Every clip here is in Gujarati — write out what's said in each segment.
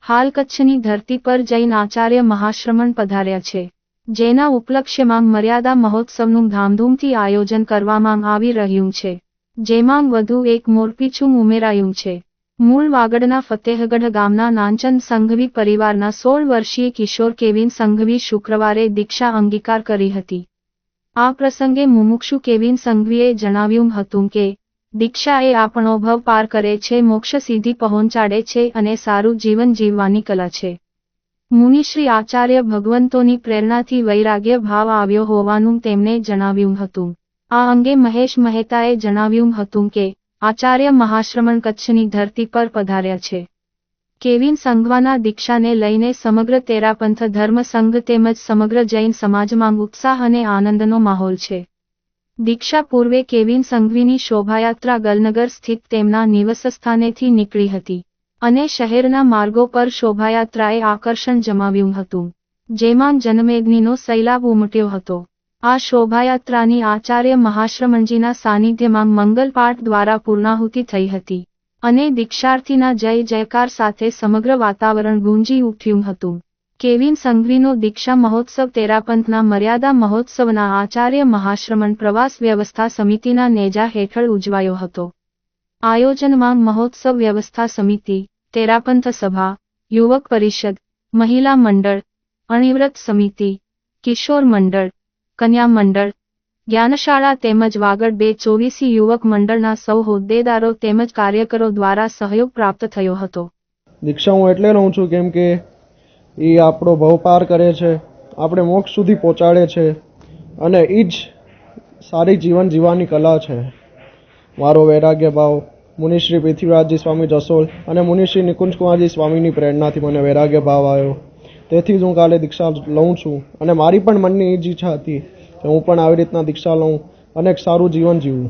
હાલ કચ્છની ધરતી પર જૈન આચાર્ય મહાશ્રમણ પધાર્યા છે, જેના ઉપલક્ષ્યમાં મર્યાદા મહોત્સવનું ધામધૂમથી આયોજન કરવામાં આવી રહ્યું છે, જેમાં વધુ એક મોરપીછું ઉમેરાયું છે. મૂળ વાગડના ફતેહગઢ ગામના નાનચંદ સંઘવી પરિવારના 16 વર્ષીય કિશોર કેવિન સંઘવી શુક્રવારે દીક્ષા અંગીકાર કરી હતી. આ પ્રસંગે મુમુક્ષુ કેવિન સંઘવીએ જણાવ્યું હતું કે દીક્ષા એ આપણો ભવ પાર કરે છે, મોક્ષ સિદ્ધિ પહોંચાડે છે અને સારું જીવન જીવવાની કલા છે. મુનિશ્રી આચાર્ય ભગવંતોની પ્રેરણાથી વૈરાગ્ય ભાવ આવ્યો હોવાનું તેમણે જણાવ્યું હતું. આ અંગે મહેશ મહેતાએ જણાવ્યું હતું કે આચાર્ય મહાશ્રમણ કચ્છની ધરતી પર પધાર્યા છે. કેવિન સંઘવાના દીક્ષાને લઈને સમગ્ર તેરાપંથ ધર્મ સંઘ તેમજ સમગ્ર જૈન સમાજમાં ઉત્સાહ અને આનંદનો માહોલ છે. દીક્ષા પૂર્વે કેવિન સંઘવીની શોભાયાત્રા ગલનગર સ્થિત તેમના નિવાસસ્થાનેથી નીકળી હતી અને શહેરના માર્ગો પર શોભાયાત્રાએ આકર્ષણ જમાવ્યું હતું, જેમાં જનમેદનીનો સૈલાબ ઉમટ્યો હતો. આ શોભાયાત્રાની આચાર્ય મહાશ્રમણજીના સાનિધ્યમાં મંગલપાઠ દ્વારા પૂર્ણાહુતિ થઈ હતી અને દીક્ષાર્થીના જય જયકાર સાથે સમગ્ર વાતાવરણ ગુંજી ઉઠ્યું હતું. કેવિન સંઘવીનો દીક્ષા મહોત્સવ તેરાપંથના મર્યાદા મહોત્સવના આચાર્ય મહાશ્રમણ પ્રવાસ વ્યવસ્થા સમિતિના નેજા હેઠળ ઉજવાયો હતો. આયોજનમાં મહોત્સવ વ્યવસ્થા સમિતિ, તેરાપંથ સભા, યુવક પરિષદ, મહિલા મંડળ, અણિવ્રત સમિતિ, કિશોર મંડળ, કન્યા મંડળ, જ્ઞાનશાળા તેમજ વાગડ 224 યુવક મંડળના સૌ હોદ્દેદારો તેમજ કાર્યકરો દ્વારા સહયોગ પ્રાપ્ત થયો હતો. દીક્ષા હું એટલે લઉં છું કેમ કે એ આપણો ભવ પાર કરે છે, આપણે મોક્ષ સુધી પહોંચાડે છે અને એ જ સારી જીવન જીવવાની કલા છે. મારો વૈરાગ્ય ભાવ મુનિશ્રી પૃથ્વીરાજજી સ્વામી જસોલ અને મુનિશ્રી નિકુંજકુમારજી સ્વામીની પ્રેરણાથી મને વૈરાગ્ય ભાવ આવ્યો. તેથી જ હું કાલે દીક્ષા લઉં છું અને મારી પણ મનની એ જ ઈચ્છા હતી કે હું પણ આવી રીતના દીક્ષા લઉં અને એક સારું જીવન જીવું.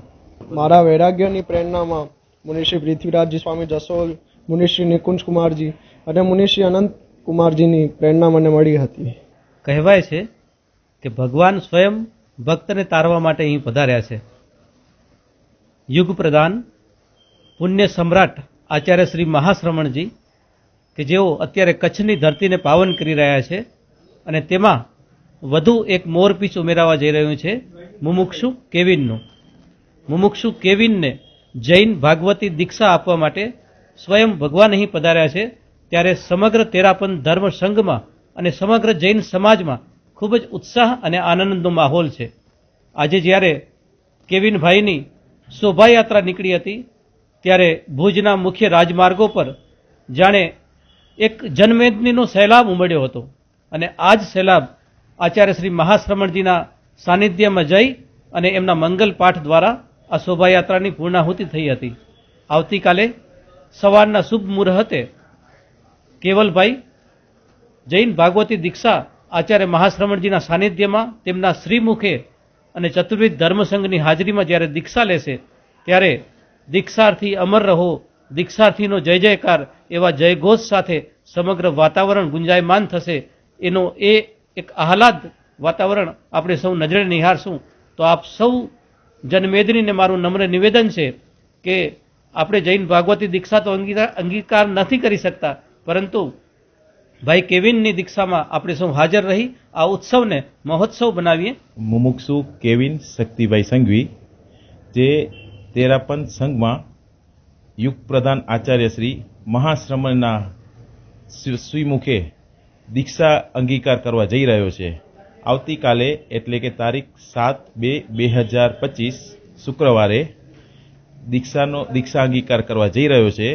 મારા વૈરાગ્યની પ્રેરણામાં મુનિશ્રી પૃથ્વીરાજજી સ્વામી જસોલ, મુનિશ્રી નિકુંજકુમારજી અને મુનિશ્રી અનંત કુમારજીની પ્રેરણા મને મળી હતી. કહેવાય છે કે ભગવાન સ્વયં ભક્તને તારવા માટે અહીં પધાર્યા છે. યુગ પ્રધાન પુણ્ય સમ્રાટ આચાર્ય શ્રી મહાશ્રમણજી કે જેઓ અત્યારે કચ્છની ધરતીને પાવન કરી રહ્યા છે અને તેમાં વધુ એક મોરપીછ ઉમેરાવા જઈ રહ્યું છે મુમુક્ષુ કેવિનનું. મુમુક્ષુ કેવિનને જૈન ભાગવતી દીક્ષા આપવા માટે સ્વયં ભગવાન અહીં પધાર્યા છે, ત્યારે સમગ્ર તેરાપંથ ધર્મ સંઘમાં અને સમગ્ર જૈન સમાજમાં ખૂબ જ ઉત્સાહ અને આનંદનો માહોલ છે. આજે જ્યારે કેવિનભાઈની શોભાયાત્રા નીકળી હતી ત્યારે ભુજના મુખ્ય રાજમાર્ગો પર જાણે એક જનમેદનીનો સૈલાબ ઉમટ્યો હતો અને આ જ સૈલાબ આચાર્ય શ્રી મહાશ્રમણજીના સાનિધ્યમાં જઈ અને એમના મંગલ પાઠ દ્વારા આ શોભાયાત્રાની પૂર્ણાહુતિ થઈ હતી. આવતીકાલે સવારના શુભ મુહૂર્તે કેવલભાઈ જૈન ભાગવતી દીક્ષા આચાર્ય મહાશ્રમણજીના સાનિધ્યમાં તેમના શ્રીમુખે અને ચતુર્વિધ ધર્મસંઘની હાજરીમાં જ્યારે દીક્ષા લેશે ત્યારે દીક્ષાર્થી અમર રહો, દીક્ષાર્થીનો જય જયકાર એવા જયઘોષ સાથે સમગ્ર વાતાવરણ ગુંજાયમાન થશે. એનો એ એક આહલાદ વાતાવરણ આપણે સૌ નજરે નિહાળશું. તો આપ સૌ જનમેદનીને મારું નમ્ર નિવેદન છે કે આપણે જૈન ભાગવતી દીક્ષા તો અંગીકાર નથી કરી શકતા, પરંતુ ભાઈ કેવિનની દીક્ષામાં આપણે સૌ હાજર રહી આ ઉત્સવને મહોત્સવ બનાવીએ. મુમુક્ષુ કેવિન શક્તિભાઈ સંઘવી જે તેરાપંથ સંઘમાં યુગ પ્રધાન આચાર્ય શ્રી મહાશ્રમણના શ્રીમુખે દીક્ષા અંગીકાર કરવા જઈ રહ્યો છે. આવતીકાલે એટલે કે તારીખ 7/2/2025 શુક્રવારે દીક્ષા અંગીકાર કરવા જઈ રહ્યો છે.